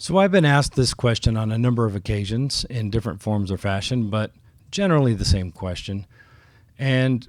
So I've been asked this question on a number of occasions in different forms or fashion, but generally the same question. And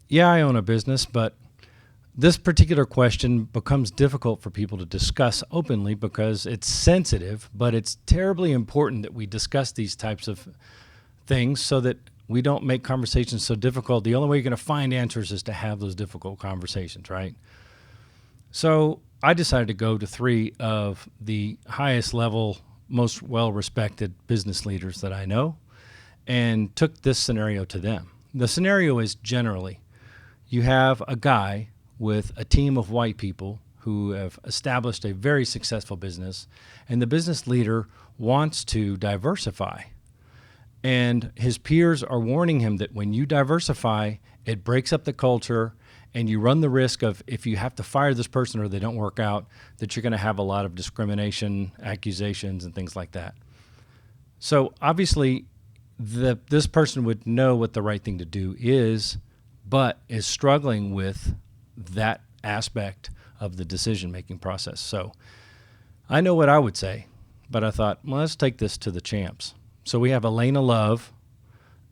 yeah, I own a business, but this particular question becomes difficult for people to discuss openly because it's sensitive, but it's terribly important that we discuss these types of things so that we don't make conversations so difficult. The only way you're going to find answers is to have those difficult conversations, right? So I decided to go to three of the highest level, most well respected business leaders that I know and took this scenario to them. The scenario is generally you have a guy with a team of white people who have established a very successful business, and the business leader wants to diversify. And his peers are warning him that when you diversify, it breaks up the culture, and you run the risk of, if you have to fire this person or they don't work out, that you're going to have a lot of discrimination, accusations, and things like that. So obviously, this person would know what the right thing to do is, but is struggling with that aspect of the decision-making process. So I know what I would say, but I thought, well, let's take this to the champs. So we have Elena Love,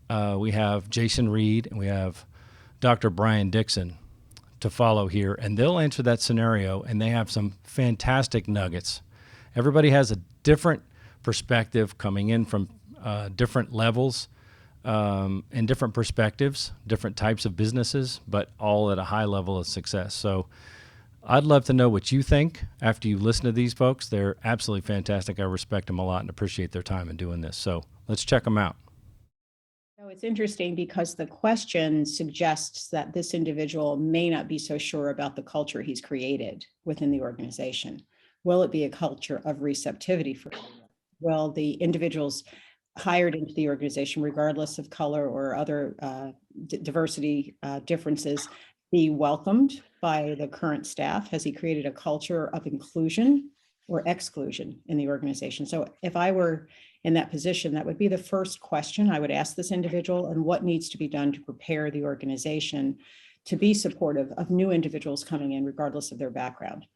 we have Jason Reed, and we have Dr. Brian Dixon to follow here, and they'll answer that scenario, and they have some fantastic nuggets. Everybody has a different perspective coming in from different levels and different perspectives, different types of businesses, but all at a high level of success. So I'd love to know what you think after you listen to these folks. They're absolutely fantastic. I respect them a lot and appreciate their time in doing this. So let's check them out. So it's interesting because the question suggests that this individual may not be so sure about the culture he's created within the organization. Will it be a culture of receptivity for him? Will the individuals hired into the organization, regardless of color or other diversity differences, be welcomed by the current staff? Has he created a culture of inclusion or exclusion in the organization? So if I were in that position, that would be the first question I would ask this individual, and what needs to be done to prepare the organization to be supportive of new individuals coming in, regardless of their background.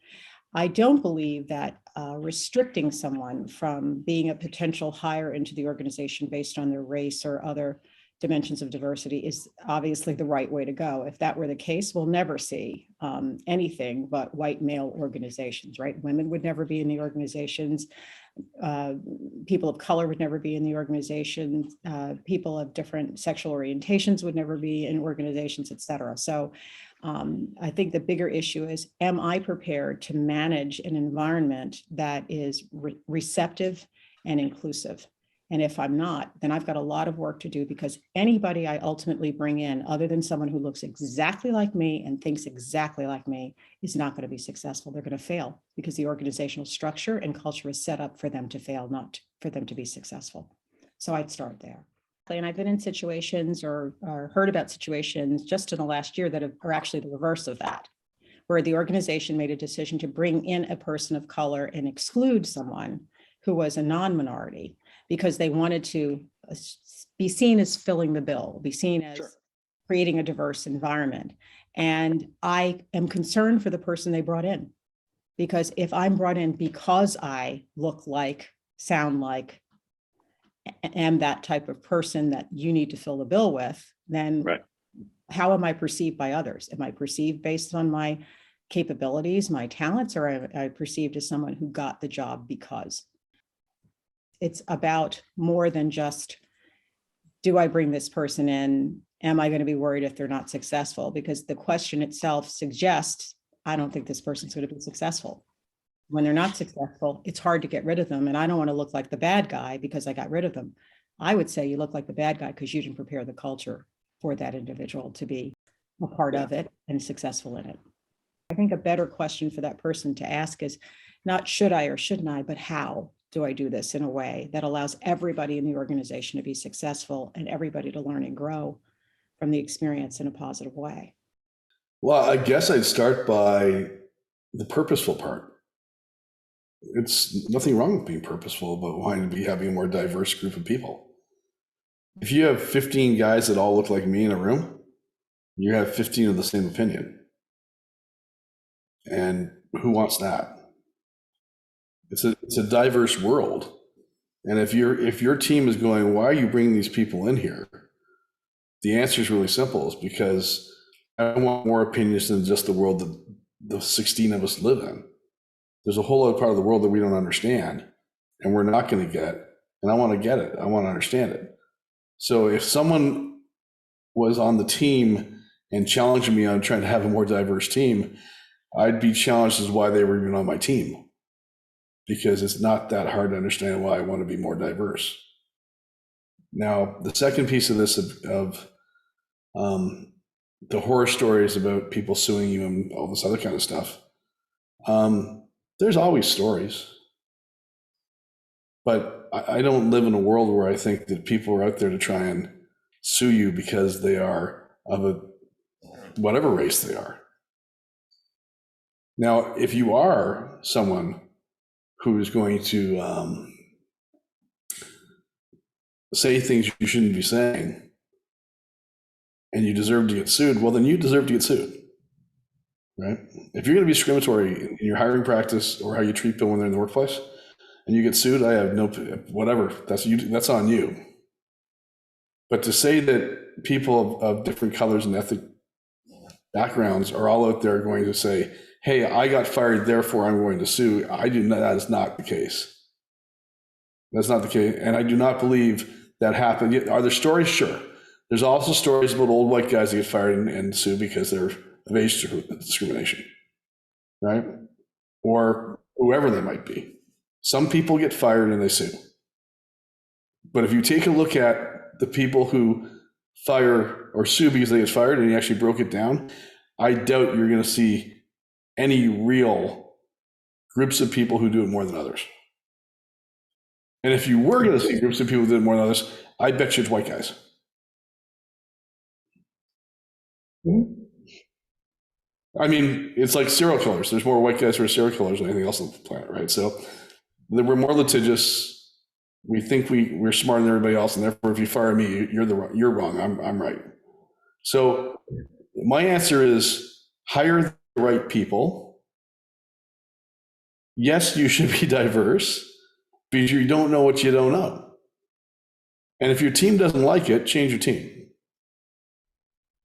I don't believe that restricting someone from being a potential hire into the organization based on their race or other dimensions of diversity is obviously the right way to go. If that were the case, we'll never see anything but white male organizations, right? Women would never be in the organizations. People of color would never be in the organization. People of different sexual orientations would never be in organizations, et cetera. So I think the bigger issue is, am I prepared to manage an environment that is receptive and inclusive? And if I'm not, then I've got a lot of work to do, because anybody I ultimately bring in, other than someone who looks exactly like me and thinks exactly like me, is not going to be successful. They're going to fail because the organizational structure and culture is set up for them to fail, not for them to be successful. So I'd start there. And I've been in situations or heard about situations just in the last year that are actually the reverse of that, where the organization made a decision to bring in a person of color and exclude someone who was a non-minority, because they wanted to be seen as filling the bill, be seen as creating a diverse environment. And I am concerned for the person they brought in, because if I'm brought in because I look like, sound like, am that type of person that you need to fill the bill with, then how am I perceived by others? Am I perceived based on my capabilities, my talents, or am I perceived as someone who got the job because? It's about more than just, do I bring this person in? Am I going to be worried if they're not successful? Because the question itself suggests, I don't think this person's going to be successful. When they're not successful, it's hard to get rid of them. And I don't want to look like the bad guy because I got rid of them. I would say you look like the bad guy because you didn't prepare the culture for that individual to be a part of it and successful in it. I think a better question for that person to ask is not should I or shouldn't I, but how do I do this in a way that allows everybody in the organization to be successful and everybody to learn and grow from the experience in a positive way? Well, I guess I'd start by the purposeful part. It's nothing wrong with being purposeful, but wanting to be having a more diverse group of people. If you have 15 guys that all look like me in a room, you have 15 of the same opinion. And who wants that? It's a diverse world. And if your team is going, why are you bringing these people in here? The answer is really simple. It's because I want more opinions than just the world that the 16 of us live in. There's a whole other part of the world that we don't understand and we're not going to get. And I want to get it. I want to understand it. So if someone was on the team and challenging me on trying to have a more diverse team, I'd be challenged as why they were even on my team. Because it's not that hard to understand why I want to be more diverse. Now, the second piece of this of the horror stories about people suing you and all this other kind of stuff, there's always stories. But I don't live in a world where I think that people are out there to try and sue you because they are of a whatever race they are. Now, if you are someone who is going to say things you shouldn't be saying and you deserve to get sued, well, then you deserve to get sued, right? If you're going to be discriminatory in your hiring practice or how you treat people when they're in the workplace and you get sued, I have no, whatever, that's on you. But to say that people of different colors and ethnic backgrounds are all out there going to say, hey, I got fired, therefore I'm going to sue. That is not the case. That's not the case. And I do not believe that happened. Are there stories? Sure. There's also stories about old white guys that get fired and sue because they're of age discrimination, right? Or whoever they might be. Some people get fired and they sue. But if you take a look at the people who fire or sue because they get fired and you actually broke it down, I doubt you're going to see any real groups of people who do it more than others. And if you were going to see groups of people who do it more than others, I bet you it's white guys. I mean, it's like serial killers. There's more white guys who are serial killers than anything else on the planet, right? So we're more litigious. We think we're smarter than everybody else, and therefore, if you fire me, you're wrong. I'm right. So my answer is hire the right people. Yes, you should be diverse because you don't know what you don't know. And if your team doesn't like it, change your team.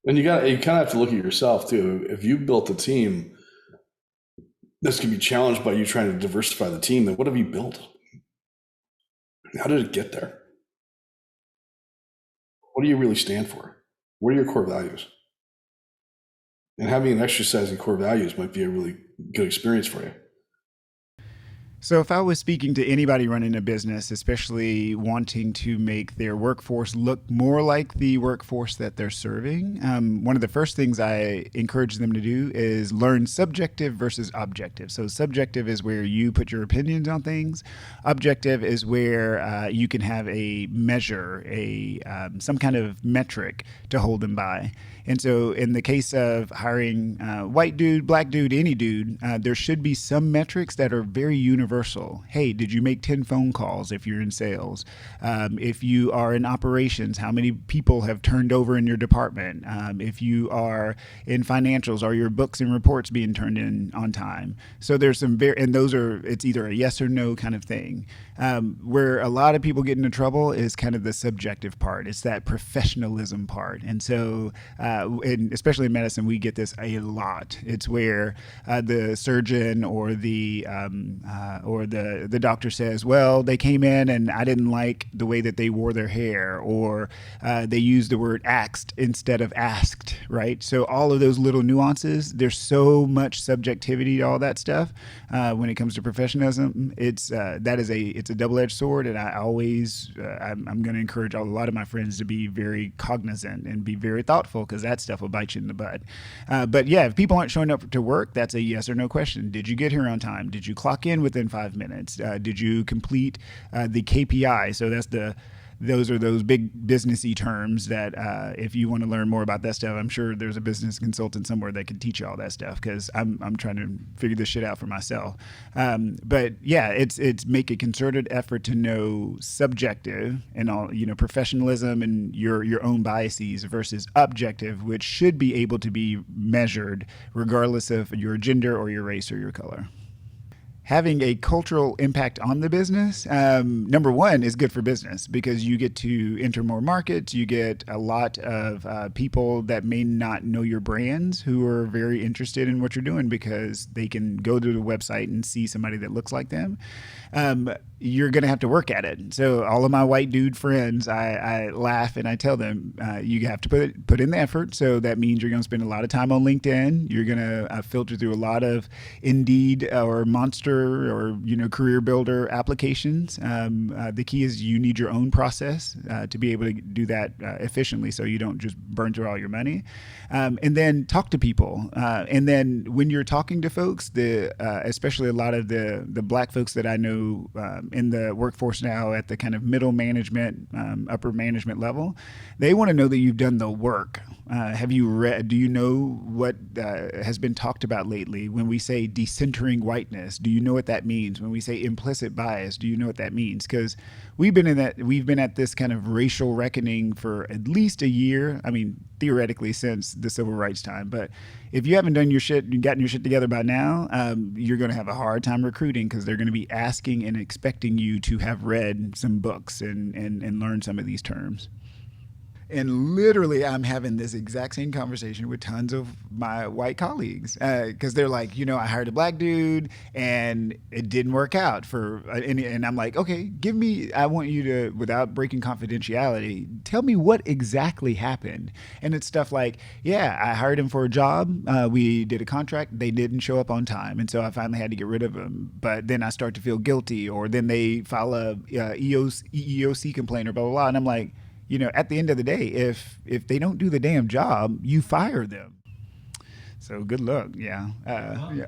And you kind of have to look at yourself too. If you built a team this can be challenged by you trying to diversify the team, then what have you built? How did it get there? What do you really stand for? What are your core values? And having an exercise in core values might be a really good experience for you. So if I was speaking to anybody running a business, especially wanting to make their workforce look more like the workforce that they're serving, one of the first things I encourage them to do is learn subjective versus objective. So subjective is where you put your opinions on things. Objective is where you can have a measure, some kind of metric to hold them by. And so in the case of hiring white dude, black dude, any dude, there should be some metrics that are very universal. Hey, did you make 10 phone calls if you're in sales? If you are in operations, how many people have turned over in your department? If you are in financials, are your books and reports being turned in on time? So there's some and those are, it's either a yes or no kind of thing. Where a lot of people get into trouble is kind of the subjective part. It's that professionalism part. And so, and especially in medicine, we get this a lot. It's where the surgeon or the doctor says, well, they came in and I didn't like the way that they wore their hair, or they used the word axed instead of asked, right? So all of those little nuances, there's so much subjectivity to all that stuff when it comes to professionalism. It's a double-edged sword, and I always I'm going to encourage a lot of my friends to be very cognizant and be very thoughtful, because that stuff will bite you in the butt. But yeah, if people aren't showing up to work, that's a yes or no question. Did you get here on time? Did you clock in within 5 minutes? Did you complete the KPI? So those are those big businessy terms that if you want to learn more about that stuff, I'm sure there's a business consultant somewhere that can teach you all that stuff, because I'm trying to figure this shit out for myself. But yeah, it's make a concerted effort to know subjective and all, professionalism and your own biases versus objective, which should be able to be measured regardless of your gender or your race or your color. having a cultural impact on the business, number one, is good for business because you get to enter more markets. You get a lot of people that may not know your brands who are very interested in what you're doing because they can go to the website and see somebody that looks like them. You're going to have to work at it. So all of my white dude friends, I laugh and I tell them, you have to put in the effort. So that means you're going to spend a lot of time on LinkedIn. You're going to filter through a lot of Indeed or Monster or Career Builder applications. The key is you need your own process to be able to do that efficiently, so you don't just burn through all your money. And then talk to people. And then when you're talking to folks, especially a lot of the black folks that I know in the workforce now at the kind of middle management, upper management level, they want to know that you've done the work. Have you read? Do you know what has been talked about lately when we say decentering whiteness? Do you know what that means? When we say implicit bias, do you know what that means? Because we've been at this kind of racial reckoning for at least a year. I mean, theoretically since the civil rights time. But if you haven't done your shit and gotten your shit together by now, you're going to have a hard time recruiting because they're going to be asking and expecting you to have read some books and learned some of these terms. And literally, I'm having this exact same conversation with tons of my white colleagues because they're like, I hired a black dude and it didn't work out and I'm like, okay, I want you to, without breaking confidentiality, tell me what exactly happened. And it's stuff like, yeah, I hired him for a job. We did a contract. They didn't show up on time. And so I finally had to get rid of him. But then I start to feel guilty, or then they file a EEOC complaint or blah, blah, blah. And I'm like, at the end of the day, if they don't do the damn job, you fire them. So good luck. Yeah. Yeah.